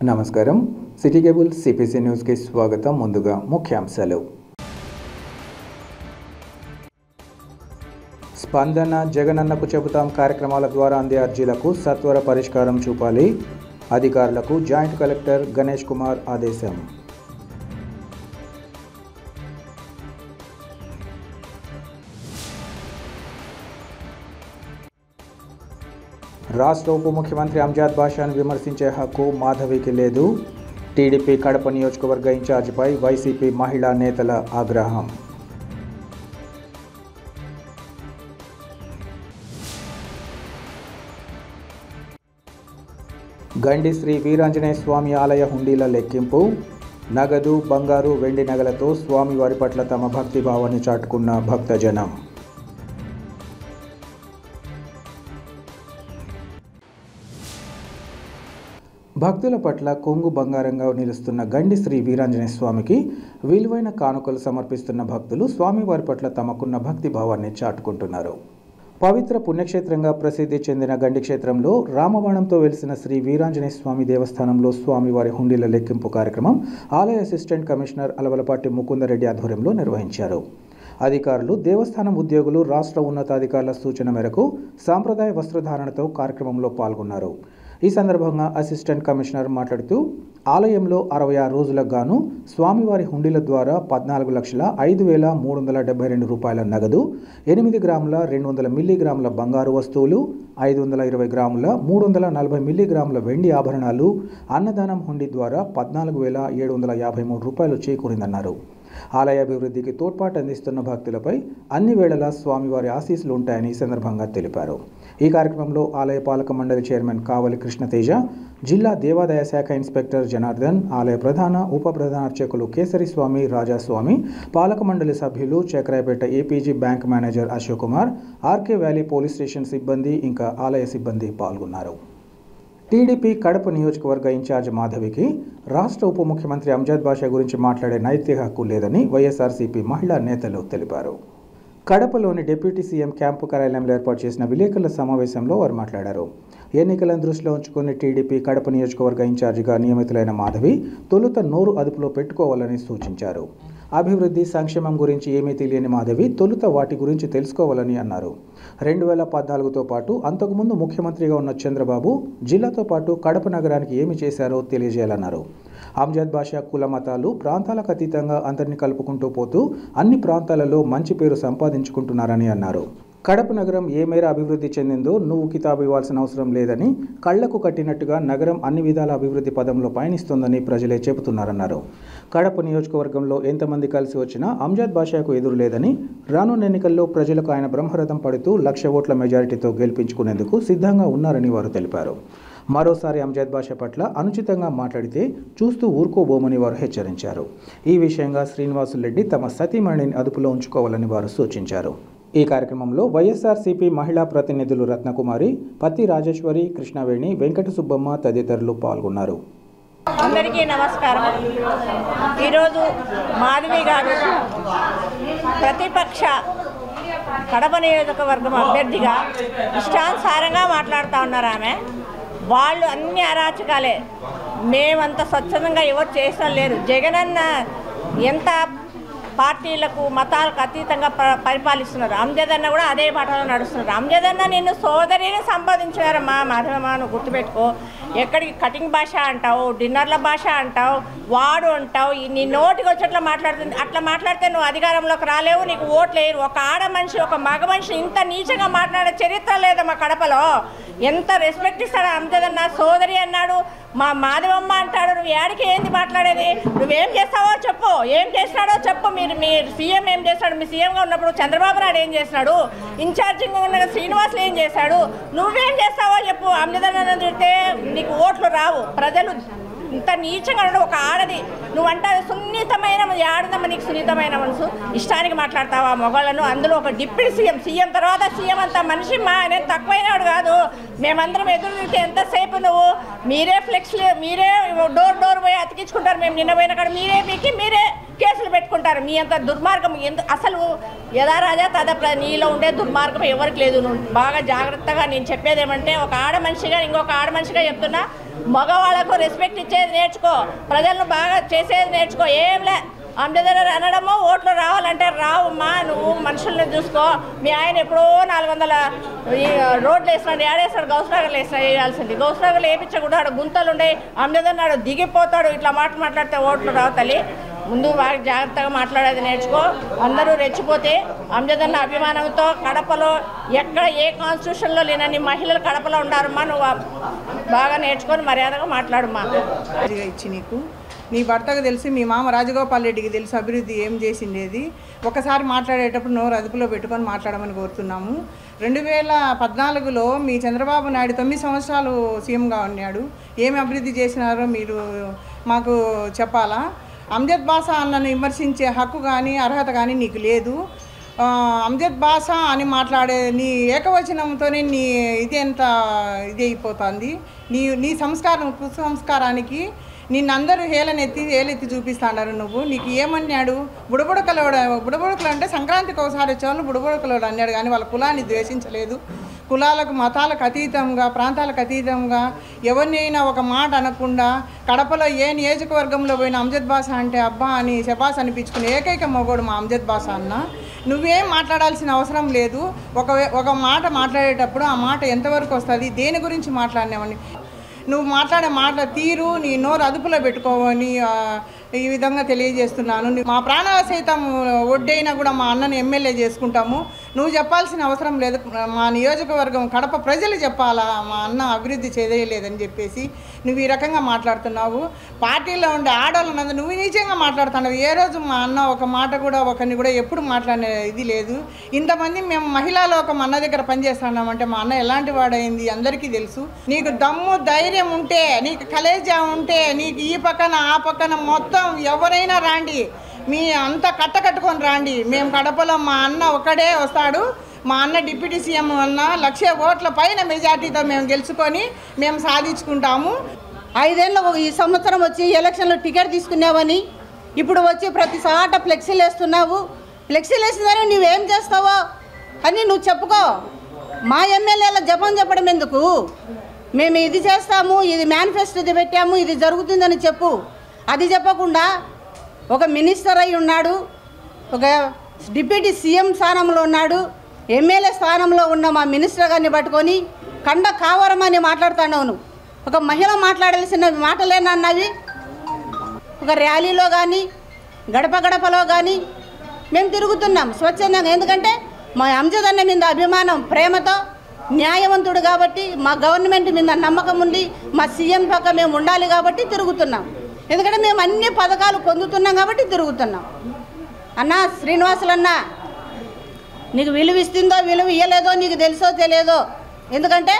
నమస్కారం. City cable CPC న్యూస్కి స్వాగతం. ముందుగా ముఖ్యాంశాలు. స్పందన జగనన్నకు చెబుతాం కార్యక్రమాల ద్వారా అందే అర్జీలకు సత్వర పరిష్కారం చూపాలి. అధికారులకు జాయింట్ కలెక్టర్ గణేష్ కుమార్ ఆదేశం. రాష్ట్ర ఉప ముఖ్యమంత్రి అంజద్ బాషాను విమర్శించే హక్కు మాధవికి లేదు. టీడీపీ కడప నియోజకవర్గ ఇన్ఛార్జిపై వైసీపీ మహిళా నేతల ఆగ్రహం. గండి శ్రీ వీరాంజనేయ స్వామి ఆలయ హుండీల లెక్కింపు. నగదు, బంగారు, వెండి నగలతో స్వామివారి పట్ల తమ భక్తిభావాన్ని చాటుకున్న భక్తజనం. భక్తుల పట్ల కొంగు బంగారంగా నిలుస్తున్న గండి శ్రీ వీరాంజనేయ స్వామికి విలువైన కానుకలు సమర్పిస్తున్న భక్తులు స్వామివారి పట్ల తమకున్న భక్తి భావాన్ని చాటుకుంటున్నారు. పవిత్ర పుణ్యక్షేత్రంగా ప్రసిద్ధి చెందిన గండి క్షేత్రంలో రామబాణంతో వెలిసిన శ్రీ వీరాంజనేయ స్వామి దేవస్థానంలో స్వామివారి హుండీల లెక్కింపు కార్యక్రమం ఆలయ అసిస్టెంట్ కమిషనర్ అలవలపాటి ముకుందరెడ్డి ఆధ్వర్యంలో నిర్వహించారు. అధికారులు, దేవస్థానం ఉద్యోగులు, రాష్ట్ర ఉన్నతాధికారుల సూచన మేరకు సాంప్రదాయ వస్త్రధారణతో కార్యక్రమంలో పాల్గొన్నారు. ఈ సందర్భంగా అసిస్టెంట్ కమిషనర్ మాట్లాడుతూ ఆలయంలో 66 రోజులకు గాను స్వామివారి హుండీల ద్వారా 14,05,372 రూపాయల నగదు, 8 గ్రాముల 200 మిల్లీగ్రాముల బంగారు వస్తువులు, 520 గ్రాముల 340 మిల్లీగ్రాముల వెండి ఆభరణాలు, అన్నదానం హుండీ ద్వారా 14,753 రూపాయలు చేకూరిందన్నారు. ఆలయ అభివృద్ధికి తోడ్పాటు అందిస్తున్న భక్తులపై అన్ని వేళలా స్వామివారి ఆశీస్సులు ఉంటాయని ఈ సందర్భంగా తెలిపారు. ఈ కార్యక్రమంలో ఆలయ పాలక మండలి చైర్మన్ కావలి కృష్ణతేజ, జిల్లా దేవాదాయ శాఖ ఇన్స్పెక్టర్ జనార్దన్, ఆలయ ప్రధాన ఉప ప్రధాన అర్చకులు కేసరి స్వామి, రాజాస్వామి, పాలక మండలి సభ్యులు, Chakrayapeta APG bank manager Ashok Kumar, RK Valley police station సిబ్బంది, ఇంకా ఆలయ సిబ్బంది పాల్గొన్నారు. టీడీపీ కడప నియోజకవర్గ ఇన్ఛార్జ్ మాధవికి రాష్ట్ర ఉప ముఖ్యమంత్రి అంజద్ బాషా గురించి మాట్లాడే నైతిక హక్కు లేదని వైఎస్ఆర్సీపీ మహిళా నేతలు తెలిపారు. కడపలోని డిప్యూటీ సీఎం క్యాంపు కార్యాలయంలో ఏర్పాటు చేసిన విలేకరుల సమావేశంలో వారు మాట్లాడారు. ఎన్నికలను దృష్టిలో ఉంచుకుని టీడీపీ కడప నియోజకవర్గ ఇన్ఛార్జిగా నియమితులైన మాధవి తొలుత నోరు అదుపులో పెట్టుకోవాలని సూచించారు. అభివృద్ధి, సంక్షేమం గురించి ఏమీ తెలియని మాధవి తొలుత వాటి గురించి తెలుసుకోవాలని అన్నారు. 2014తో పాటు అంతకుముందు ముఖ్యమంత్రిగా ఉన్న చంద్రబాబు జిల్లాతో పాటు కడప నగరానికి ఏమి చేశారో తెలియజేయాలన్నారు. అంజద్ బాషా కుల మతాలు, ప్రాంతాలకు అతీతంగా అందరినీ కలుపుకుంటూ పోతూ అన్ని ప్రాంతాలలో మంచి పేరు సంపాదించుకుంటున్నారని అన్నారు. కడప నగరం ఏ మేర అభివృద్ధి చెందిందో నువ్వు కితాబు ఇవ్వాల్సిన అవసరం లేదని, కళ్లకు కట్టినట్టుగా నగరం అన్ని విధాల అభివృద్ధి పదంలో పయనిస్తోందని ప్రజలే చెబుతున్నారన్నారు. కడప నియోజకవర్గంలో ఎంతమంది కలిసి వచ్చినా అంజద్ బాషాకు ఎదురు లేదని, రానున్న ఎన్నికల్లో ప్రజలకు ఆయన బ్రహ్మరథం పడుతూ 1,00,000 ఓట్ల మెజారిటీతో గెలిపించుకునేందుకు సిద్ధంగా ఉన్నారని వారు తెలిపారు. మరోసారి అంజద్ బాషా పట్ల అనుచితంగా మాట్లాడితే చూస్తూ ఊరుకోబోమని వారు హెచ్చరించారు. ఈ విషయంగా శ్రీనివాసులరెడ్డి తమ సతీమణిని అదుపులో ఉంచుకోవాలని వారు సూచించారు. ఈ కార్యక్రమంలో వైఎస్ఆర్సీపీ మహిళా ప్రతినిధులు రత్నకుమారి, పత్తి రాజేశ్వరి, కృష్ణవేణి, వెంకట సుబ్బమ్మ తదితరులు పాల్గొన్నారు. అందరికీ నమస్కారం. ఈరోజు మాధవి గారు ప్రతిపక్ష కడప నియోజకవర్గం అభ్యర్థిగా ఇష్టానుసారంగా మాట్లాడుతూ ఉన్నారు. వాళ్ళు అన్ని అరాచకాలే, మేమంత స్వచ్ఛందంగా ఎవరు చేసిన లేరు. జగనన్న ఎంత పార్టీలకు, మతాలకు అతీతంగా పరిపాలిస్తున్నారు. అంజదన్న కూడా అదే బాటలో నడుస్తున్నారు. అంజదన్న నిన్ను సోదరిని సంపాదించారమ్మా మాధవమ్మ, నువ్వు గుర్తుపెట్టుకో. ఎక్కడికి కటింగ్ భాష అంటావు, డిన్నర్ల భాష అంటావు, వాడు అంటావు, నీ నోటికి వచ్చేట్లా మాట్లాడుతుంది. అట్లా మాట్లాడితే నువ్వు అధికారంలోకి రాలేవు, నీకు ఓట్లు వేయరు. ఒక ఆడ మనిషి, ఒక మగ మనిషి ఇంత నీచంగా మాట్లాడే చరిత్ర లేదమ్మా కడపలో. ఎంత రెస్పెక్ట్ ఇస్తాడు అంజదన్న. సోదరి అన్నాడు, మా మాధవమ్మ అంటాడు. నువ్వు ఏడికి ఏంది మాట్లాడేది? నువ్వేం చేస్తావో చెప్పు, ఏం చేసినాడో చెప్పు. మీ సీఎం ఏం చేస్తాడు? మీ సీఎంగా ఉన్నప్పుడు చంద్రబాబు నాయుడు ఏం చేసినాడు? ఇన్ఛార్జింగ్గా ఉన్న శ్రీనివాసులు ఏం చేశాడు? నువ్వేం చేస్తావో చెప్పు. అంజదన్న తిడితే నీకు ఓట్లు రావు. ప్రజలు ఇంత నీచంగా ఒక ఆడది నువ్వంటే సున్నితమైన ఆడదమ్మ, నీకు సున్నితమైన మనసు. ఇష్టానికి మాట్లాడతావా మొగాళ్ళను? అందులో ఒక డిప్యూటీ సీఎం తర్వాత సీఎం అంతా మనిషి. నేను తక్కువైనాడు కాదు. మేమందరం ఎదురు తింటే ఎంతసేపు నువ్వు మీరే ఫ్లెక్స్లు, మీరే డోర్ పోయి అతికించుకుంటారు. మేము నిన్న పోయిన కాడ మీరే పీకి మీరే కేసులు పెట్టుకుంటారు. మీ అంత దుర్మార్గం అసలు యథా రాజా తదా నీలో ఉండే దుర్మార్గం ఎవరికి లేదు. నువ్వు బాగా జాగ్రత్తగా నేను చెప్పేది ఏమంటే, ఒక ఆడ మనిషిగా ఇంకొక ఆడ మనిషిగా చెప్తున్నా, మగవాళ్ళకు రెస్పెక్ట్ ఇచ్చేది నేర్చుకో, ప్రజలను బాగా చేసేది నేర్చుకో. ఏంలే అంబేద్కర్ అనడమో ఓట్లు రావాలంటే రావమ్మా, నువ్వు మనుషుల్ని చూసుకో. మీ ఆయన ఎప్పుడో 400 రోడ్లు వేసినాడు, ఏడేస్తాడు, గౌస్నగర్లు వేయాల్సింది. గౌస్నగర్లు వేయించకూడదు, గుంతలు ఉండే. అంబేద్కర్ నాడు దిగిపోతాడు. ఇట్లా మాట్లాడితే ఓట్లు రావు తల్లి. ముందు బాగా జాగ్రత్తగా మాట్లాడేది నేర్చుకో. అందరూ రెచ్చిపోతే అంబేద్కర్ అభిమానంతో కడపలో ఎక్కడ ఏ కాన్స్టిట్యూషన్లో లేనని మహిళలు కడపలో ఉండారమ్మా. నువ్వు బాగా నేర్చుకొని మర్యాదగా మాట్లాడమ్మా. ఇచ్చి నీకు నీ భర్తకు తెలిసి మీ మామ రాజగోపాల్ రెడ్డికి తెలుసు అభివృద్ధి ఏం చేసిండేది. ఒకసారి మాట్లాడేటప్పుడు నోరు అదుపులో పెట్టుకొని మాట్లాడమని కోరుతున్నాము. 2014లో మీ చంద్రబాబు నాయుడు 9 సంవత్సరాలు సీఎంగా ఉన్నాడు. ఏమి అభివృద్ధి చేసినారో మీరు మాకు చెప్పాలా? అమ్జద్ బాషా అన్నను విమర్శించే హక్కు కానీ అర్హత కానీ నీకు లేదు. అమ్జద్ బాషా అని మాట్లాడే నీ ఏకవచనంతోనే నీ ఇది ఎంత ఇది అయిపోతుంది. నీ సంస్కారం కుసంస్కారానికి నిన్నందరూ ఏలెత్తి చూపిస్తాడారు. నీకు ఏమన్నాడు? బుడబుడకలు అంటే సంక్రాంతికి ఒకసారి వచ్చేవాళ్ళు బుడబుడకలోడు అన్నాడు, కానీ వాళ్ళ కులాన్ని ద్వేషించలేదు. కులాలకు మతాలకు అతీతంగా ప్రాంతాలకు అతీతంగా ఎవరినైనా ఒక మాట అనకుండా కడపలో ఏ నియోజకవర్గంలో పోయిన అమ్జద్ బాషా అంటే అబ్బా అని శబాస్ అనిపించుకుని ఏకైక మగోడు మా అమ్జద్ బాషా అన్న. నువ్వేం మాట్లాడాల్సిన అవసరం లేదు. ఒక మాట మాట్లాడేటప్పుడు ఆ మాట ఎంతవరకు వస్తుంది, దేని గురించి మాట్లాడినామని నువ్వు మాట్లాడే మాటల తీరు నీ నోరు అదుపులో పెట్టుకోవని ఈ విధంగా తెలియజేస్తున్నాను. మా ప్రాణాల సైతం ఒడ్డైనా కూడా మా అన్నని ఎమ్మెల్యే చేసుకుంటాము. నువ్వు చెప్పాల్సిన అవసరం లేదు. మా నియోజకవర్గం కడప ప్రజలు చెప్పాలా మా అన్న అభివృద్ధి చేయలేదని చెప్పేసి నువ్వు ఈ రకంగా మాట్లాడుతున్నావు. పార్టీలో ఉండే ఆడవాళ్ళనందు నువ్వు నిజంగా మాట్లాడుతున్నావు. ఏ రోజు మా అన్న ఒక మాట కూడా ఒకరిని కూడా ఎప్పుడు మాట్లాడే ఇది లేదు. ఇంతమంది మేము మహిళా లోకం అన్న దగ్గర పనిచేస్తున్నామంటే మా అన్న ఎలాంటి వాడైంది అందరికీ తెలుసు. నీకు దమ్ము ధైర్యం ఉంటే, నీకు కలేజా ఉంటే, నీకు ఈ పక్కన ఆ పక్కన మొత్తం ఎవరైనా రాండి, మీ అంతా కట్టుకొని రాండి. మేము కడపలో మా అన్న ఒక్కడే వస్తాడు. మా అన్న డిప్యూటీ సీఎం అన్న 1,00,000 ఓట్ల పైన మెజార్టీతో మేము గెలుచుకొని మేము సాధించుకుంటాము. 5 ఏళ్ళు ఈ సంవత్సరం వచ్చి ఎలక్షన్లో టికెట్ తీసుకున్నావని ఇప్పుడు వచ్చి ప్రతి సాట ఫ్లెక్సీలు వేస్తున్నావు. ఫ్లెక్సీలు వేసిందని నువ్వేం చేస్తావో అని నువ్వు చెప్పుకో. మా ఎమ్మెల్యేల జపం చెప్పడం ఎందుకు? మేము ఇది చేస్తాము, ఇది మేనిఫెస్టో పెట్టాము, ఇది జరుగుతుందని చెప్పు. అది చెప్పకుండా ఒక మినిస్టర్ అయి ఉన్నాడు, ఒక డిప్యూటీ సీఎం స్థానంలో ఉన్నాడు, ఎమ్మెల్యే స్థానంలో ఉన్న మా మినిస్టర్ గారిని పట్టుకొని కండ కావరమని మాట్లాడుతున్నావు. నువ్వు ఒక మహిళ మాట్లాడాల్సిన మాటలేనన్నవి. ఒక ర్యాలీలో కానీ గడపలో కానీ మేము తిరుగుతున్నాం స్వచ్ఛందంగా. ఎందుకంటే మా అమ్జద్ అన్న మీద అభిమానం, ప్రేమతో, న్యాయవంతుడు కాబట్టి, మా గవర్నమెంట్ మీద నమ్మకం ఉంది, మా సీఎం పక్క మేము ఉండాలి కాబట్టి తిరుగుతున్నాం. ఎందుకంటే మేము అన్ని పథకాలు పొందుతున్నాం కాబట్టి తిరుగుతున్నాం. అన్నా శ్రీనివాసులన్నా, నీకు విలువ ఇస్తుందో విలువ ఇయ్యలేదో నీకు తెలుసో తెలియదో. ఎందుకంటే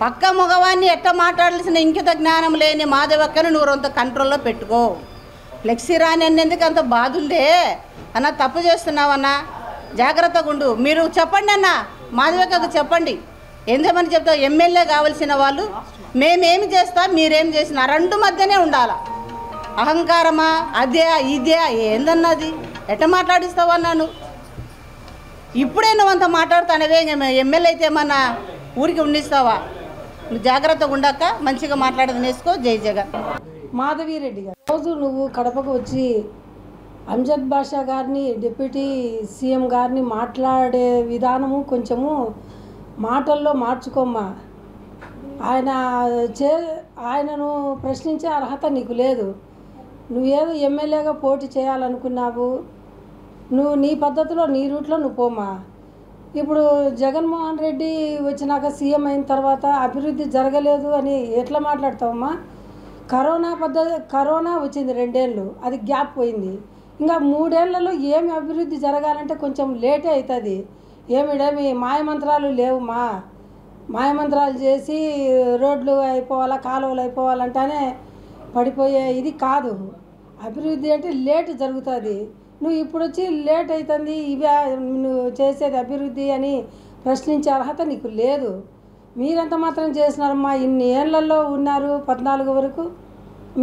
పక్క మగవాన్ని ఎట్ట మాట్లాడాల్సిన ఇంకిత జ్ఞానం లేని మాధవక్కను నువ్వు అంత కంట్రోల్లో పెట్టుకో. ఫ్లెక్సీ రాని అన్నందుకు అంత బాధ ఉందే అన్న, తప్పు చేస్తున్నావన్నా, జాగ్రత్తగా ఉండు. మీరు చెప్పండి అన్న, మాధవక్కకు చెప్పండి. ఎందుకని చెప్తావు? ఎమ్మెల్యే కావాల్సిన వాళ్ళు మేమేమి చేస్తాం, మీరేం చేసినా 2 మధ్యనే ఉండాలా. అహంకారమా అదే ఇదే ఏందన్నది? ఎట్ట మాట్లాడిస్తావు అన్నాను. ఇప్పుడే నువ్వు అంత మాట్లాడుతానవే, ఎమ్మెల్యే అయితే ఏమన్నా ఊరికి ఉండిస్తావా? నువ్వు జాగ్రత్తగా ఉండక మంచిగా మాట్లాడేది నేర్చుకో. జై జగన్. మాధవిరెడ్డి గారు, రోజు నువ్వు కడపకు వచ్చి అమ్జద్ బాషా గారిని, డిప్యూటీ సీఎం గారిని మాట్లాడే విధానము కొంచెము మాటల్లో మార్చుకోమ్మా. ఆయనను ప్రశ్నించే అర్హత నీకు లేదు. నువ్వేదో ఎమ్మెల్యేగా పోటీ చేయాలనుకున్నావు. నువ్వు నీ పద్ధతిలో నీ రూట్లో నువ్వు పోమా. ఇప్పుడు జగన్మోహన్ రెడ్డి వచ్చినాక సీఎం అయిన తర్వాత అభివృద్ధి జరగలేదు అని ఎట్లా మాట్లాడతావమ్మా? కరోనా వచ్చింది 2 ఏళ్ళు, అది గ్యాప్ పోయింది. ఇంకా 3 ఏళ్లలో ఏమి అభివృద్ధి జరగాలంటే కొంచెం లేటే అవుతుంది. ఏమి మాయమంత్రాలు లేవుమా. మాయమంత్రాలు చేసి రోడ్లు అయిపోవాలా, కాలువలు అయిపోవాలంటేనే పడిపోయే ఇది కాదు. అభివృద్ధి అంటే లేట్ జరుగుతుంది. నువ్వు ఇప్పుడు వచ్చి లేట్ అవుతుంది, ఇవే నువ్వు చేసేది అభివృద్ధి అని ప్రశ్నించే అర్హత నీకు లేదు. మీరెంత మాత్రం చేసినారమ్మా? ఇన్ని ఏళ్లలో ఉన్నారు, 14 వరకు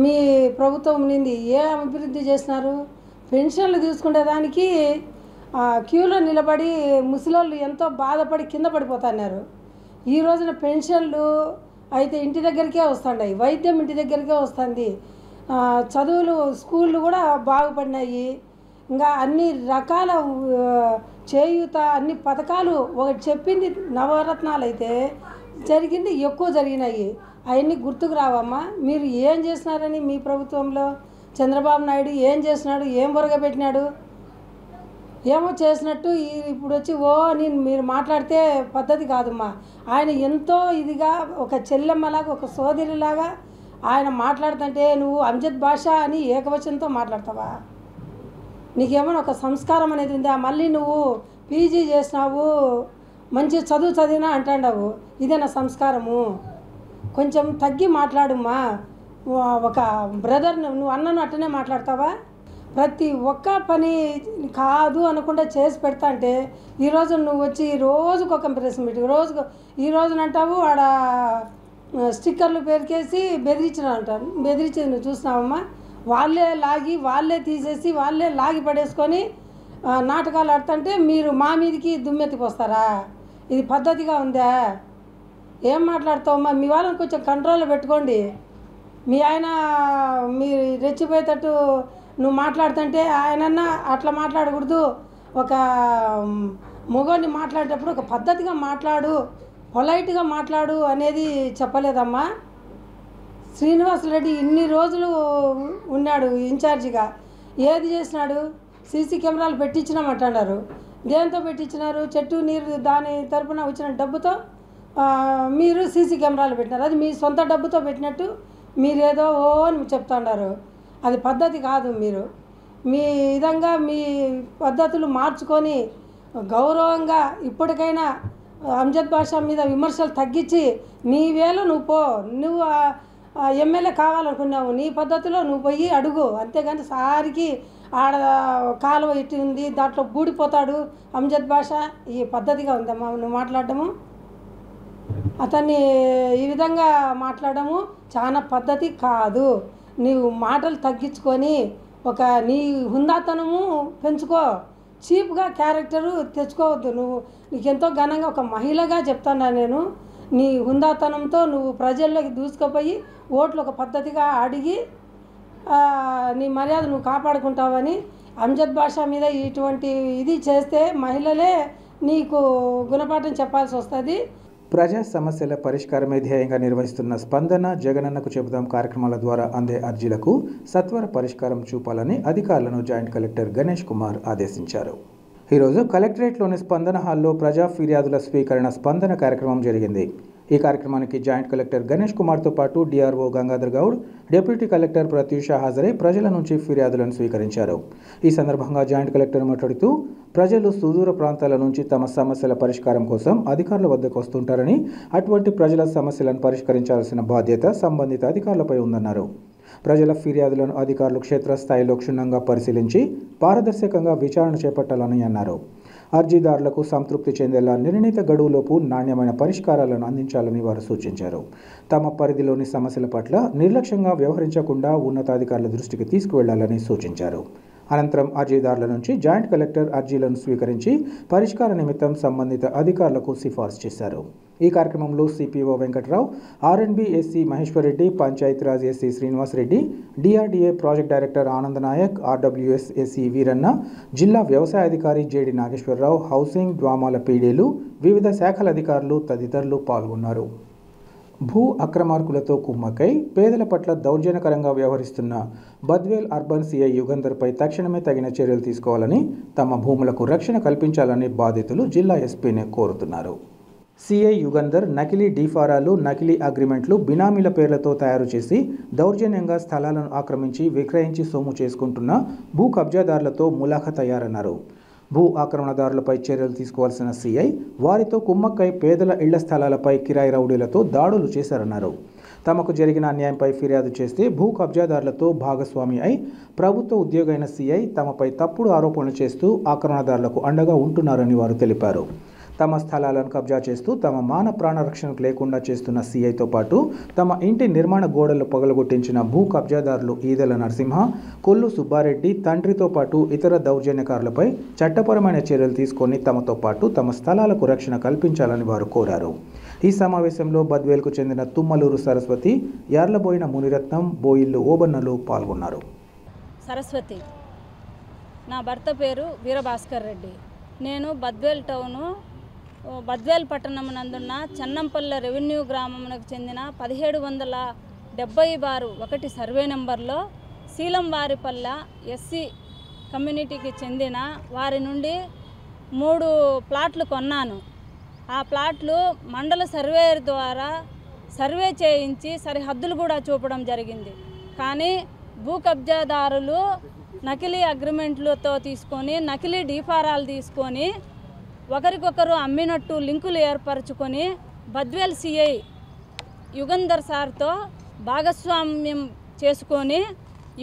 మీ ప్రభుత్వం నింది ఏ అభివృద్ధి చేసినారు? పెన్షన్లు తీసుకునేదానికి క్యూలో నిలబడి ముసలోళ్ళు ఎంతో బాధపడి కింద పడిపోతున్నారు. ఈ రోజున పెన్షన్లు అయితే ఇంటి దగ్గరికే వస్తున్నాయి, వైద్యం ఇంటి దగ్గరికే వస్తుంది, చదువులు స్కూళ్ళు కూడా బాగుపడినాయి. ఇంకా అన్ని రకాల చేయూత అన్ని పథకాలు ఒకటి చెప్పింది నవరత్నాలు అయితే జరిగింది ఎక్కువ జరిగినాయి. అవన్నీ గుర్తుకు రావమ్మా. మీరు ఏం చేసినారని మీ ప్రభుత్వంలో చంద్రబాబు నాయుడు ఏం చేసినాడు, ఏం బొరగబెట్టినాడు, ఏమో చేసినట్టు ఇప్పుడు వచ్చి ఓ అని మీరు మాట్లాడితే పద్ధతి కాదమ్మా. ఆయన ఎంతో ఇదిగా ఒక చెల్లెమ్మలాగా ఒక సోదరిలాగా ఆయన మాట్లాడుతుంటే నువ్వు అంజద్ బాషా అని ఏకవచనంతో మాట్లాడతావా? నీకేమైనా ఒక సంస్కారం అనేది ఉందా? మళ్ళీ నువ్వు పీజీ చేసినావు, మంచి చదువు చదివినా అంటాడావు, ఇదేనా సంస్కారము? కొంచెం తగ్గి మాట్లాడుమ్మా. ఒక బ్రదర్ నువ్వు అన్నను అట్టనే మాట్లాడతావా? ప్రతి ఒక్క పని కాదు అనకుండా చేసి పెడతా అంటే ఈరోజు నువ్వు వచ్చి రోజుకొక ప్రెస్ మీటింగ్ రోజుకు ఈ రోజునంటావు ఆడ స్టిక్కర్లు పేరుకేసి బెదిరించినారంటారు. బెదిరించేది నువ్వు చూసినావమ్మా? వాళ్ళే తీసేసి వాళ్ళే లాగి పడేసుకొని నాటకాలు ఆడుతుంటే మీరు మా మీదకి దుమ్మెత్తిపోస్తారా? ఇది పద్ధతిగా ఉందా? ఏం మాట్లాడతావమ్మా? మీ వాళ్ళని కొంచెం కంట్రోల్లో పెట్టుకోండి. మీ ఆయన మీరు రెచ్చిపోయేటట్టు నువ్వు మాట్లాడుతుంటే ఆయనన్నా అట్లా మాట్లాడకూడదు. ఒక మొగోడిని మాట్లాడేటప్పుడు ఒక పద్ధతిగా మాట్లాడు, పొలైట్గా మాట్లాడు అనేది చెప్పలేదమ్మా. శ్రీనివాసరెడ్డి ఇన్ని రోజులు ఉన్నాడు ఇన్ఛార్జిగా, ఏది చేసినాడు? సీసీ కెమెరాలు పెట్టించినామంటున్నారు. దేంతో పెట్టించినారు? చెట్టు నీరు దాని తరపున వచ్చిన డబ్బుతో మీరు సీసీ కెమెరాలు పెట్టినారు. అది మీ సొంత డబ్బుతో పెట్టినట్టు మీరేదో ఓ అని చెప్తున్నారు. అది పద్ధతి కాదు. మీరు మీ విధంగా మీ పద్ధతులు మార్చుకొని గౌరవంగా ఇప్పటికైనా అంజద్ బాషా మీద విమర్శలు తగ్గించి నీ వేలో నువ్వు పో. నువ్వు ఎమ్మెల్యే కావాలనుకున్నావు, నీ పద్ధతిలో నువ్వు పోయి అడుగు. అంతేగాని సారికి ఆడ కాలువ ఇటు ఉంది దాంట్లో బూడిపోతాడు అంజద్ బాషా, ఈ పద్ధతిగా ఉందమ్మా నువ్వు మాట్లాడటము? అతన్ని ఈ విధంగా మాట్లాడము చాలా పద్ధతి కాదు. నీవు మాటలు తగ్గించుకొని ఒక నీ హుందాతనము పెంచుకో. చీప్గా క్యారెక్టరు తెచ్చుకోవద్దు. నీకెంతో ఘనంగా ఒక మహిళగా చెప్తాను నేను. నీ హుందాతనంతో నువ్వు ప్రజల్లోకి దూసుకుపోయి ఓట్లు ఒక పద్ధతిగా అడిగి నీ మర్యాద నువ్వు కాపాడుకుంటావని అంజద్ బాషా మీద ఇటువంటి ఇది చేస్తే మహిళలే నీకు గుణపాఠం చెప్పాల్సి వస్తుంది. ప్రజా సమస్యల పరిష్కారమే ధ్యేయంగా నిర్వహిస్తున్న స్పందన జగనన్నకు చెబుదాం కార్యక్రమాల ద్వారా అందే అర్జీలకు సత్వర పరిష్కారం చూపాలని అధికారులను జాయింట్ కలెక్టర్ గణేష్ కుమార్ ఆదేశించారు. ఈరోజు కలెక్టరేట్లోని స్పందన హాల్లో ప్రజా ఫిర్యాదుల స్వీకరణ స్పందన కార్యక్రమం జరిగింది. ఈ కార్యక్రమానికి జాయింట్ కలెక్టర్ గణేష్ కుమార్తో పాటు DRO Gangadhar Goud, deputy collector Pratyusha హాజరై ప్రజల నుంచి ఫిర్యాదులను స్వీకరించారు. ఈ సందర్భంగా జాయింట్ కలెక్టర్ మాట్లాడుతూ ప్రజలు సుదూర ప్రాంతాల నుంచి తమ సమస్యల పరిష్కారం కోసం అధికారుల వద్దకు వస్తుంటారని, అటువంటి ప్రజల సమస్యలను పరిష్కరించాల్సిన బాధ్యత సంబంధిత అధికారులపై ఉందన్నారు. ప్రజల ఫిర్యాదులను అధికారులు క్షేత్రస్థాయిలో క్షుణ్ణంగా పరిశీలించి పారదర్శకంగా విచారణ చేపట్టాలని అన్నారు. అర్జీదారులకు సంతృప్తి చెందేలా నిర్ణీత గడువులోపు నాణ్యమైన పరిష్కారాలను అందించాలని వారు సూచించారు. తమ పరిధిలోని సమస్యల పట్ల నిర్లక్ష్యంగా వ్యవహరించకుండా ఉన్నతాధికారుల దృష్టికి తీసుకువెళ్లాలని సూచించారు. అనంతరం అర్జీదారుల నుంచి జాయింట్ కలెక్టర్ అర్జీలను స్వీకరించి పరిష్కార నిమిత్తం సంబంధిత అధికారులకు సిఫార్సు చేశారు. ఈ కార్యక్రమంలో CPO Venkatrao, R and B SC Maheshwar Reddy, Panchayati Raj SC Srinivasa Reddy, DRDA project director Anand Nayak, RWS SC Veeranna, జిల్లా వ్యవసాయ అధికారి జేడి నాగేశ్వరరావు, హౌసింగ్ ద్వామాల పీడీలు, వివిధ శాఖల అధికారులు తదితరులు పాల్గొన్నారు. భూ అక్రమార్కులతో కుమ్మక్కై పేదల పట్ల దౌర్జన్యకరంగా వ్యవహరిస్తున్న బద్వేల్ అర్బన్ సిఐ యుగంధర్పై తక్షణమే తగిన చర్యలు తీసుకోవాలని, తమ భూములకు రక్షణ కల్పించాలని బాధితులు జిల్లా ఎస్పీని కోరుతున్నారు. సిఐ యుగంధర్ నకిలీ డీఫారాలు, నకిలీ అగ్రిమెంట్లు, బినామీల పేర్లతో తయారు చేసి దౌర్జన్యంగా స్థలాలను ఆక్రమించి విక్రయించి సొమ్ము చేసుకుంటున్న భూ కబ్జాదారులతో ములాఖత్ అయ్యారన్నారు. భూ ఆక్రమణదారులపై చర్యలు తీసుకోవాల్సిన సిఐ వారితో కుమ్మక్కై పేదల ఇళ్ల స్థలాలపై కిరాయి రౌడీలతో దాడులు చేశారన్నారు. తమకు జరిగిన అన్యాయంపై ఫిర్యాదు చేస్తే భూ కబ్జాదారులతో భాగస్వామి అయి ప్రభుత్వ ఉద్యోగి అయిన సిఐ తమపై తప్పుడు ఆరోపణలు చేస్తూ ఆక్రమణదారులకు అండగా ఉంటున్నారని వారు తెలిపారు. తమ స్థలాలను కబ్జా చేస్తూ తమ మాన ప్రాణ రక్షణకు లేకుండా చేస్తున్న సిఐతో పాటు తమ ఇంటి నిర్మాణ గోడలు పగలగొట్టించిన భూ కబ్జాదారులు ఈదెల నరసింహ, కొల్లు సుబ్బారెడ్డి, తండ్రితో పాటు ఇతర దౌర్జన్యకారులపై చట్టపరమైన చర్యలు తీసుకొని తమతో పాటు తమ స్థలాలకు రక్షణ కల్పించాలని వారు కోరారు. ఈ సమావేశంలో బద్వేల్కు చెందిన తుమ్మలూరు సరస్వతి, యార్లబోయిన మునిరత్నం, బోయిల్లు ఓబన్నలు పాల్గొన్నారు. సరస్వతి, నా భర్త పేరు వీరభాస్కర్ రెడ్డి. నేను బద్వేల్ టౌను బద్వేల్ పట్టణం నందున్న చెన్నంపల్లె రెవెన్యూ గ్రామమునకు చెందిన 1770/1 సర్వే నెంబర్లో శీలంవారిపల్లె ఎస్సీ కమ్యూనిటీకి చెందిన వారి నుండి 3 ప్లాట్లు కొన్నాను. ఆ ప్లాట్లు మండల సర్వేయర్ ద్వారా సర్వే చేయించి సరిహద్దులు కూడా చూపడం జరిగింది. కానీ భూ కబ్జాదారులు నకిలీ అగ్రిమెంట్లతో తీసుకొని, నకిలీ డీఫారాలు తీసుకొని, ఒకరికొకరు అమ్మినట్టు లింకులు ఏర్పరచుకొని బద్వేల్ సిఐ యుగంధర్ సార్తో భాగస్వామ్యం చేసుకొని,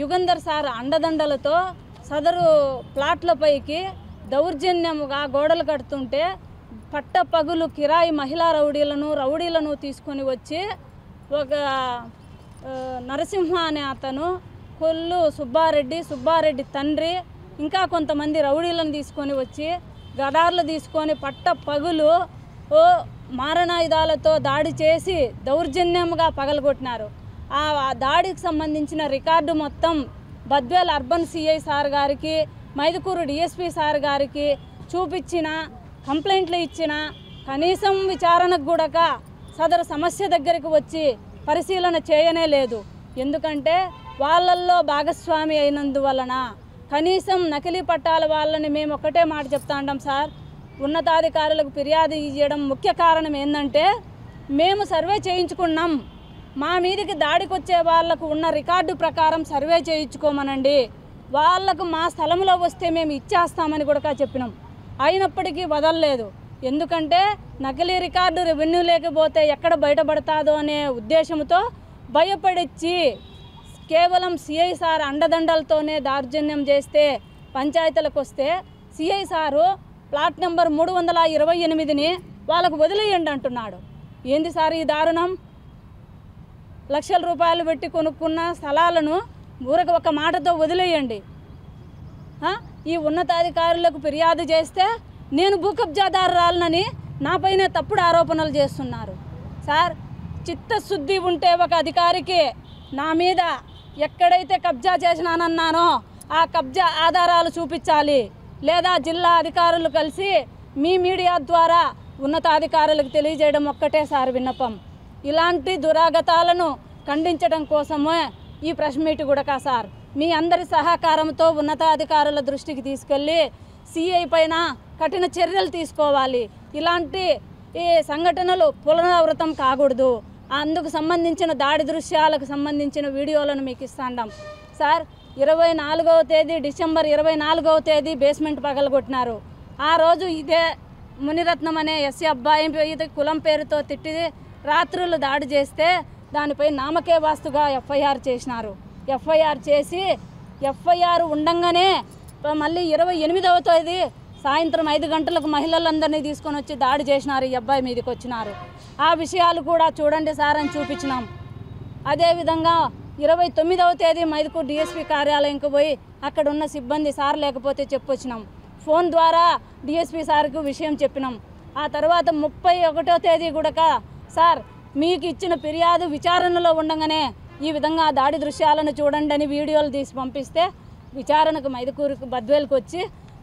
యుగంధర్ సార్ అండదండలతో సదరు ప్లాట్లపైకి దౌర్జన్యముగా గోడలు కడుతుంటే పట్టపగులు కిరాయి మహిళా రౌడీలను తీసుకొని వచ్చి ఒక నరసింహ అనే అతను, కొల్లు సుబ్బారెడ్డి తండ్రి, ఇంకా కొంతమంది రౌడీలను తీసుకొని వచ్చి గడార్లు తీసుకొని పట్టపగులు మారణాయుధాలతో దాడి చేసి దౌర్జన్యంగా పగలగొట్టినారు. ఆ దాడికి సంబంధించిన రికార్డు మొత్తం బద్వేల్ అర్బన్ సిఐ సార్ గారికి, మైదుకూరు డిఎస్పీ సార్ గారికి చూపించిన, కంప్లైంట్లు ఇచ్చిన, కనీసం విచారణకు కూడా సదరు సమస్య దగ్గరికి వచ్చి పరిశీలన చేయనే లేదు. ఎందుకంటే వాళ్ళల్లో భాగస్వామి అయినందువలన. కనీసం నకిలీ పట్టాల వాళ్ళని మేము ఒక్కటే మాట చెప్తా ఉంటాం సార్, ఉన్నతాధికారులకు ఫిర్యాదు ఇవ్వడం ముఖ్య కారణం ఏంటంటే, మేము సర్వే చేయించుకున్నాం, మా మీదకి దాడికి వచ్చే వాళ్లకు ఉన్న రికార్డు ప్రకారం సర్వే చేయించుకోమనండి, వాళ్లకు మా స్థలంలో వస్తే మేము ఇచ్చేస్తామని కూడా చెప్పినాం. అయినప్పటికీ వదలలేదు. ఎందుకంటే నకిలీ రికార్డు రెవెన్యూ లేకపోతే ఎక్కడ బయటపడతాదో అనే ఉద్దేశంతో భయపడిచ్చి కేవలం సిఐ సార్ అండదండలతోనే దౌర్జన్యం చేస్తే పంచాయతీలకు వస్తే సిఐ సారు ప్లాట్ నెంబర్ 328ని వాళ్ళకు వదిలేయండి అంటున్నాడు. ఏంది సార్ ఈ దారుణం? లక్షల రూపాయలు పెట్టి కొనుక్కున్న స్థలాలను ఊరకు ఒక మాటతో వదిలేయండి. ఈ ఉన్నతాధికారులకు ఫిర్యాదు చేస్తే నేను భూ కబ్జాదారురాలనని నాపైనే తప్పుడు ఆరోపణలు చేస్తున్నారు. సార్, చిత్తశుద్ధి ఉంటే ఒక అధికారికి నా మీద ఎక్కడైతే కబ్జా చేసినానన్నానో ఆ కబ్జా ఆధారాలు చూపించాలి, లేదా జిల్లా అధికారులు కలిసి మీ మీడియా ద్వారా ఉన్నతాధికారులకు తెలియజేయడం ఒక్కటే సార్ విన్నపం. ఇలాంటి దురాగతాలను ఖండించడం కోసమే ఈ ప్రెస్ మీట్ కూడా సార్. మీ అందరి సహకారంతో ఉన్నతాధికారుల దృష్టికి తీసుకెళ్ళి సిఐ పైన కఠిన చర్యలు తీసుకోవాలి. ఇలాంటి ఈ సంఘటనలు పునరావృతం కాకూడదు. అందుకు సంబంధించిన దాడి దృశ్యాలకు సంబంధించిన వీడియోలను మీకు ఇస్తాండాం సార్. 24వ తేదీ డిసెంబర్ 24వ తేదీ బేస్మెంట్ పగలగొట్టినారు. ఆ రోజు ఇదే మునిరత్నం అనే ఎస్సీ అబ్బాయి కులం పేరుతో తిట్టి రాత్రులు దాడి చేస్తే దానిపై నామకే వాస్తుగా ఎఫ్ఐఆర్ చేసినారు. ఎఫ్ఐఆర్ చేసి ఎఫ్ఐఆర్ ఉండంగానే మళ్ళీ 28వ తేదీ సాయంత్రం 5 గంటలకు మహిళలందరినీ తీసుకొని వచ్చి దాడి చేసినారు. ఈ అబ్బాయి మీదకి వచ్చినారు. ఆ విషయాలు కూడా చూడండి సార్ అని చూపించినాం. అదేవిధంగా 29వ తేదీ మైదుకూరు డిఎస్పీ కార్యాలయంకి పోయి అక్కడ ఉన్న సిబ్బంది సార్ లేకపోతే చెప్పొచ్చినాం. ఫోన్ ద్వారా డిఎస్పీ సార్కు విషయం చెప్పినాం. ఆ తర్వాత 31వ తేదీ కూడా సార్ మీకు ఇచ్చిన ఫిర్యాదు విచారణలో ఉండగానే ఈ విధంగా దాడి దృశ్యాలను చూడండి అని వీడియోలు తీసి పంపిస్తే విచారణకు మైదుకూరుకు బద్వేల్కి వచ్చి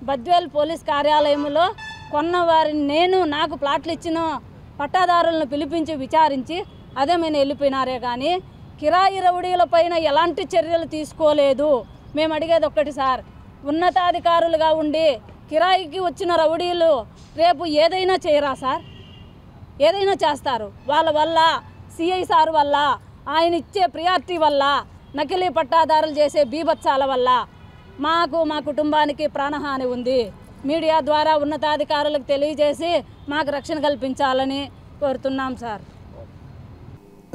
బద్వేల్ పోలీస్ కార్యాలయంలో కొన్న వారిని నాకు ప్లాట్లు ఇచ్చిన పట్టాదారులను పిలిపించి విచారించి అదేమైనా వెళ్ళిపోయినారే కానీ కిరాయి రౌడీలపైన ఎలాంటి చర్యలు తీసుకోలేదు. మేము అడిగేది ఒక్కటి సార్, ఉన్నతాధికారులుగా ఉండి కిరాయికి వచ్చిన రౌడీలు రేపు ఏదైనా చేయరా సార్? ఏదైనా చేస్తారు. వాళ్ళ వల్ల సిఐ సార్ వల్ల, ఆయన ఇచ్చే ప్రియారిటీ వల్ల, నకిలీ పట్టాదారులు చేసే బీభత్సాల వల్ల మాకు మా కుటుంబానికి ప్రాణహాని ఉంది. మీడియా ద్వారా ఉన్నతాధికారులకు తెలియజేసి మాకు రక్షణ కల్పించాలని కోరుతున్నాం సార్.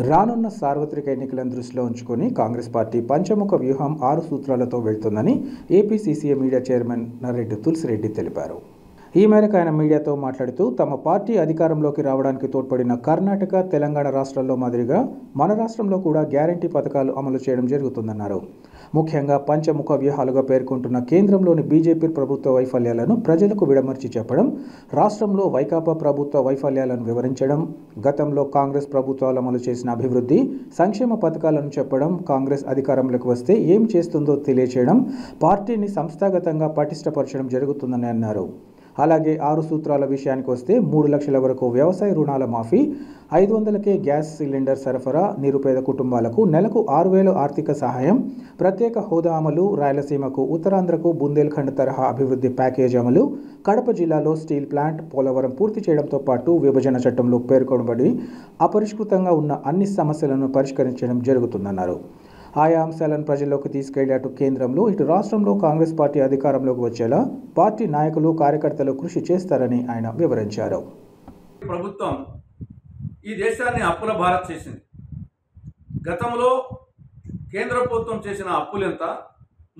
రానున్న సార్వత్రిక ఎన్నికలను దృష్టిలో ఉంచుకొని కాంగ్రెస్ పార్టీ పంచముఖ వ్యూహం 6 సూత్రాలతో వెళ్తుందని AP CCA media chairman Narreddy Tulasi Reddy తెలిపారు. ఈ మేరకు ఆయన మీడియాతో మాట్లాడుతూ తమ పార్టీ అధికారంలోకి రావడానికి తోడ్పడిన కర్ణాటక, తెలంగాణ రాష్ట్రాల్లో మాదిరిగా మన రాష్ట్రంలో కూడా గ్యారంటీ పథకాలు అమలు చేయడం జరుగుతుందన్నారు. ముఖ్యంగా పంచముఖ వ్యూహాలుగా పేర్కొంటున్న కేంద్రంలోని బీజేపీ ప్రభుత్వ వైఫల్యాలను ప్రజలకు విడమర్చి చెప్పడం, రాష్ట్రంలో వైకాపా ప్రభుత్వ వైఫల్యాలను వివరించడం, గతంలో కాంగ్రెస్ ప్రభుత్వాలు అమలు చేసిన అభివృద్ధి, సంక్షేమ పథకాలను చెప్పడం, కాంగ్రెస్ అధికారంలోకి వస్తే ఏం చేస్తుందో తెలియచేయడం, పార్టీని సంస్థాగతంగా పటిష్టపరచడం జరుగుతుందని అన్నారు. అలాగే 6 సూత్రాల విషయానికి వస్తే 3 లక్షల వరకు వ్యవసాయ రుణాల మాఫీ, 500కే గ్యాస్ సిలిండర్ సరఫరా, నిరుపేద కుటుంబాలకు నెలకు 6,000 ఆర్థిక సహాయం, ప్రత్యేక హోదా అమలు, రాయలసీమకు, ఉత్తరాంధ్రకు బుందేల్ఖండ్ తరహా అభివృద్ధి ప్యాకేజ్ అమలు, కడప జిల్లాలో స్టీల్ ప్లాంట్, పోలవరం పూర్తి చేయడంతో పాటు విభజన చట్టంలో పేర్కొనబడి అపరిష్కృతంగా ఉన్న అన్ని సమస్యలను పరిష్కరించడం జరుగుతుందన్నారు. ఆయా అంశాలను ప్రజల్లోకి తీసుకెళ్లి అటు కేంద్రంలో ఇటు రాష్ట్రంలో కాంగ్రెస్ పార్టీ అధికారంలోకి వచ్చేలా పార్టీ నాయకులు, కార్యకర్తలు కృషి చేస్తారని ఆయన వివరించారు. ప్రభుత్వం ఈ దేశాన్ని అప్పుల భారత్ చేసింది. గతంలో కేంద్ర ప్రభుత్వం చేసిన అప్పులు ఎంత,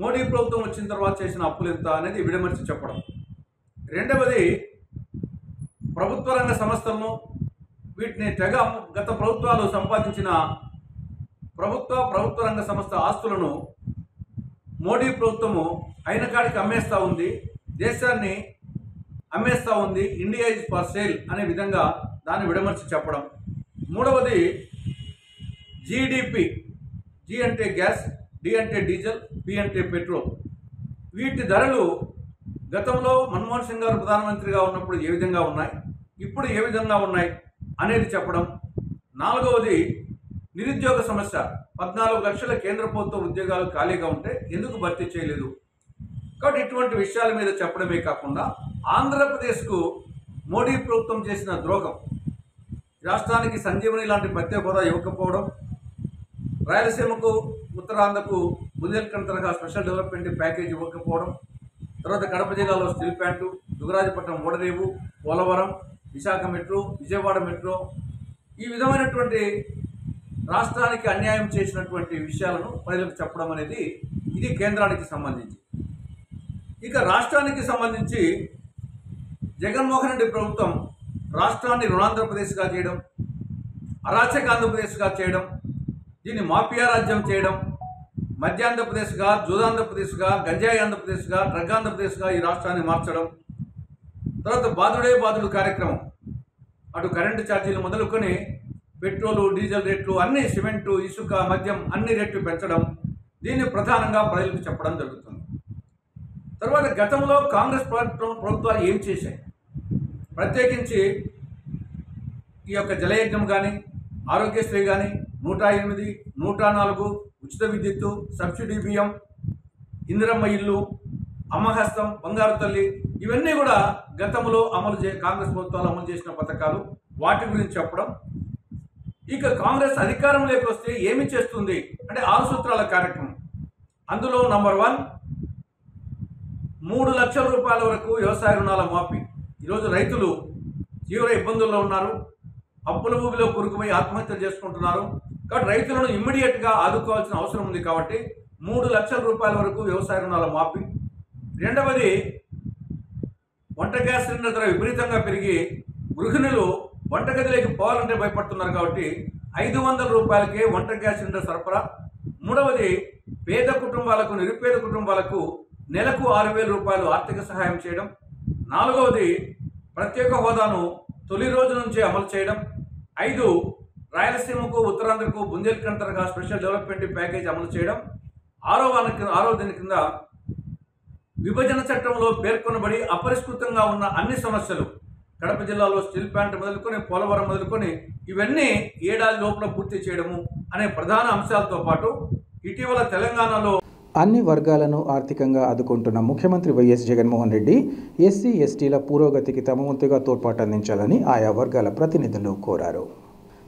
మోడీ ప్రభుత్వం వచ్చిన తర్వాత చేసిన అప్పులు ఎంత అనేది విడమర్చి చెప్పడం. రెండవది, ప్రభుత్వ రంగ సంస్థలను వీటిని తెగ గత ప్రభుత్వాలు సంపాదించిన ప్రభుత్వ రంగ సంస్థ ఆస్తులను మోడీ ప్రభుత్వము అయిన కాడికి అమ్మేస్తూ ఉంది, దేశాన్ని అమ్మేస్తూ ఉంది, ఇండియా ఈజ్ ఫర్ సేల్ అనే విధంగా దాన్ని విడమర్చి చెప్పడం. మూడవది, జీడిపి, జీ అంటే గ్యాస్, డి అంటే డీజిల్, పి అంటే పెట్రోల్, వీటి ధరలు గతంలో మన్మోహన్ సింగ్ గారు ప్రధానమంత్రిగా ఉన్నప్పుడు ఏ విధంగా ఉన్నాయి, ఇప్పుడు ఏ విధంగా ఉన్నాయి అనేది చెప్పడం. నాలుగవది, నిరుద్యోగ సమస్య. 14 లక్షల కేంద్ర ప్రభుత్వ ఉద్యోగాలు ఖాళీగా ఉంటే ఎందుకు భర్తీ చేయలేదు. కాబట్టి ఇటువంటి విషయాల మీద చెప్పడమే కాకుండా ఆంధ్రప్రదేశ్కు మోడీ ప్రభుత్వం చేసిన ద్రోహం, రాష్ట్రానికి సంజీవని లాంటి ప్రత్యేక హోదా ఇవ్వకపోవడం, రాయలసీమకు, ఉత్తరాంధ్రకు బుందేల్ఖండ్ తరహా స్పెషల్ డెవలప్మెంట్ ప్యాకేజ్ ఇవ్వకపోవడం, తర్వాత కడప జిల్లాలో స్టీల్ ప్లాంటు, దుగరాజపట్నం ఓడరేవు, పోలవరం, విశాఖ మెట్రో, విజయవాడ మెట్రో, ఈ విధమైనటువంటి రాష్ట్రానికి అన్యాయం చేసినటువంటి విషయాలను ప్రజలకు చెప్పడం అనేది ఇది కేంద్రానికి సంబంధించి. ఇక రాష్ట్రానికి సంబంధించి జగన్మోహన్ రెడ్డి ప్రభుత్వం రాష్ట్రాన్ని రుణాంధ్రప్రదేశ్గా చేయడం, అరాచక ఆంధ్రప్రదేశ్గా చేయడం, దీన్ని మాఫియా రాజ్యం చేయడం, మధ్యాంధ్రప్రదేశ్గా, జూదాంధ్రప్రదేశ్గా, గంజాయి ఆంధ్రప్రదేశ్గా, డ్రగ్ ఆంధ్రప్రదేశ్గా ఈ రాష్ట్రాన్ని మార్చడం. తర్వాత బాదుడే బాదుడు కార్యక్రమం, అటు కరెంటు ఛార్జీలు మొదలుకొని పెట్రోలు, డీజిల్ రేట్లు అన్ని, సిమెంటు, ఇసుక, మద్యం అన్ని రేట్లు పెంచడం, దీన్ని ప్రధానంగా ప్రజలకు చెప్పడం జరుగుతుంది. తర్వాత గతంలో కాంగ్రెస్ ప్రభుత్వాలు ఏం చేశాయి, ప్రత్యేకించి ఈ యొక్క జలయజ్ఞం కానీ, ఆరోగ్యశ్రీ కానీ, 108, 104, ఉచిత విద్యుత్తు, సబ్సిడీ బియ్యం, ఇందిరమ్మ ఇల్లు, అమ్మహస్తం, బంగారు తల్లి, ఇవన్నీ కూడా గతంలో కాంగ్రెస్ ప్రభుత్వాలు అమలు చేసిన పథకాలు, వాటి గురించి చెప్పడం. ఇక కాంగ్రెస్ అధికారంలోకి వస్తే ఏమి చేస్తుంది అంటే 6 సూత్రాల కార్యక్రమం. అందులో నంబర్ 1, 3 లక్షల రూపాయల వరకు వ్యవసాయ రుణాల మాఫీ. ఈరోజు రైతులు తీవ్ర ఇబ్బందుల్లో ఉన్నారు, అప్పుల ఊబిలో కూరుకుపోయి ఆత్మహత్యలు చేసుకుంటున్నారు. కాబట్టి రైతులను ఇమ్మీడియట్గా ఆదుకోవాల్సిన అవసరం ఉంది. కాబట్టి 3 లక్షల రూపాయల వరకు వ్యవసాయ రుణాల మాఫీ. రెండవది, వంట గ్యాస్ సిలిండర్ ధర విపరీతంగా పెరిగి గృహిణులు వంటగదిలోకి పోవాలంటే భయపడుతున్నారు. కాబట్టి 500 రూపాయలకే వంట గ్యాస్ సిలిండర్ సరఫరా. మూడవది, పేద కుటుంబాలకు, నిరుపేద కుటుంబాలకు నెలకు 6,000 రూపాయలు ఆర్థిక సహాయం చేయడం. నాలుగవది, ప్రత్యేక హోదాను తొలి రోజు నుంచే అమలు చేయడం. 5, రాయలసీమకు, ఉత్తరాంధ్రకు బుందేల్ఖండ్ తరహా స్పెషల్ డెవలప్మెంట్ ప్యాకేజ్ అమలు చేయడం. 6వ దీని కింద విభజన చట్టంలో పేర్కొనబడి అపరిష్కృతంగా ఉన్న అన్ని సమస్యలు, కడప జిల్లాలో స్టీల్ ప్లాంట్ మొదలుకొని, పోలవరం మొదలుకొని, ఇవన్నీ ఏడాది లోపల పూర్తి చేయడము అనే ప్రధాన అంశాలతో పాటు ఇటీవల తెలంగాణలో అన్ని వర్గాలను ఆర్థికంగా ఆదుకుంటున్న ముఖ్యమంత్రి వైఎస్ జగన్మోహన్ రెడ్డి ఎస్సీ, ఎస్టీల పురోగతికి తమ వంతుగా తోడ్పాటు అందించాలని ఆయా వర్గాల ప్రతినిధులు కోరారు.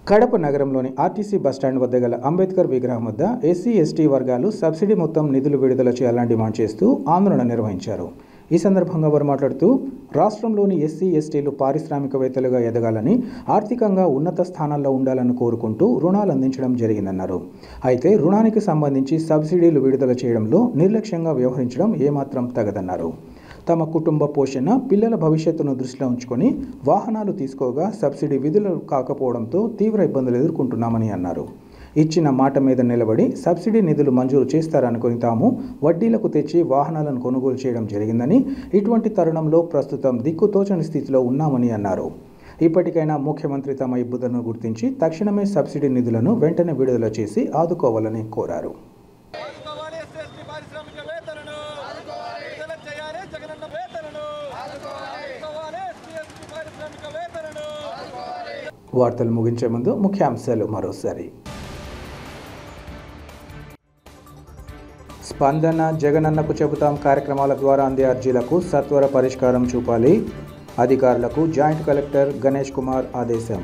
కడప నగరంలోని ఆర్టీసీ బస్టాండ్ వద్ద గల అంబేద్కర్ విగ్రహం వద్ద ఎస్సీ, ఎస్టీ వర్గాలు సబ్సిడీ మొత్తం నిధులు విడుదల చేయాలని డిమాండ్ చేస్తూ ఆందోళన నిర్వహించారు. ఈ సందర్భంగా వారు మాట్లాడుతూ రాష్ట్రంలోని ఎస్సీ, ఎస్టీలు పారిశ్రామికవేత్తలుగా ఎదగాలని, ఆర్థికంగా ఉన్నత స్థానాల్లో ఉండాలని కోరుకుంటూ రుణాలు అందించడం జరిగిందన్నారు. అయితే రుణానికి సంబంధించి సబ్సిడీలు విడుదల చేయడంలో నిర్లక్ష్యంగా వ్యవహరించడం ఏమాత్రం తగదన్నారు. తమ కుటుంబ పోషణ, పిల్లల భవిష్యత్తును దృష్టిలో ఉంచుకొని వాహనాలు తీసుకోగా సబ్సిడీ విధులు కాకపోవడంతో తీవ్ర ఇబ్బందులు ఎదుర్కొంటున్నామని అన్నారు. ఇచ్చిన మాట మీద నిలబడి సబ్సిడీ నిధులు మంజూరు చేస్తారనుకుని తాము వడ్డీలకు తెచ్చి వాహనాలను కొనుగోలు చేయడం జరిగిందని, ఇటువంటి తరుణంలో ప్రస్తుతం దిక్కుతోచని స్థితిలో ఉన్నామని అన్నారు. ఇప్పటికైనా ముఖ్యమంత్రి తమ ఇబ్బందులను గుర్తించి తక్షణమే సబ్సిడీ నిధులను వెంటనే విడుదల చేసి ఆదుకోవాలని కోరారు. వార్తలు ముగించే ముందు ముఖ్యాంశాలు మరోసారి. స్పందన జగనన్నకు చెబుతాం కార్యక్రమాల ద్వారా అందే అర్జీలకు సత్వర పరిష్కారం చూపాలి. అధికారులకు జాయింట్ కలెక్టర్ గణేష్ కుమార్ ఆదేశం.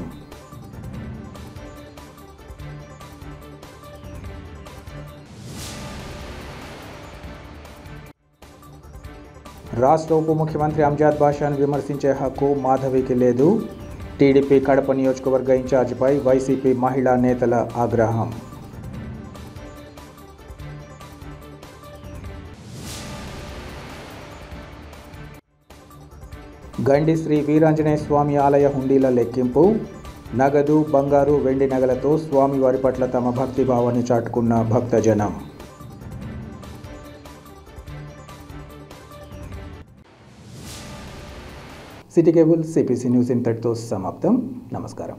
రాష్ట్ర ఉప ముఖ్యమంత్రి అంజాద్ బాషాను విమర్శించే హక్కు మాధవికి లేదు. టీడీపీ కడప నియోజకవర్గ ఇన్ఛార్జిపై వైసీపీ మహిళా నేతల ఆగ్రహం. గండి శ్రీ వీరాంజనేయ స్వామి ఆలయ హుండీల లెక్కింపు. నగదు, బంగారు, వెండి నగలతో స్వామివారి పట్ల తమ భక్తిభావాన్ని చాటుకున్న భక్తజనం. సిటీ కేబుల్ సిపిసి న్యూస్ ఇంతటితో సమాప్తం. నమస్కారం.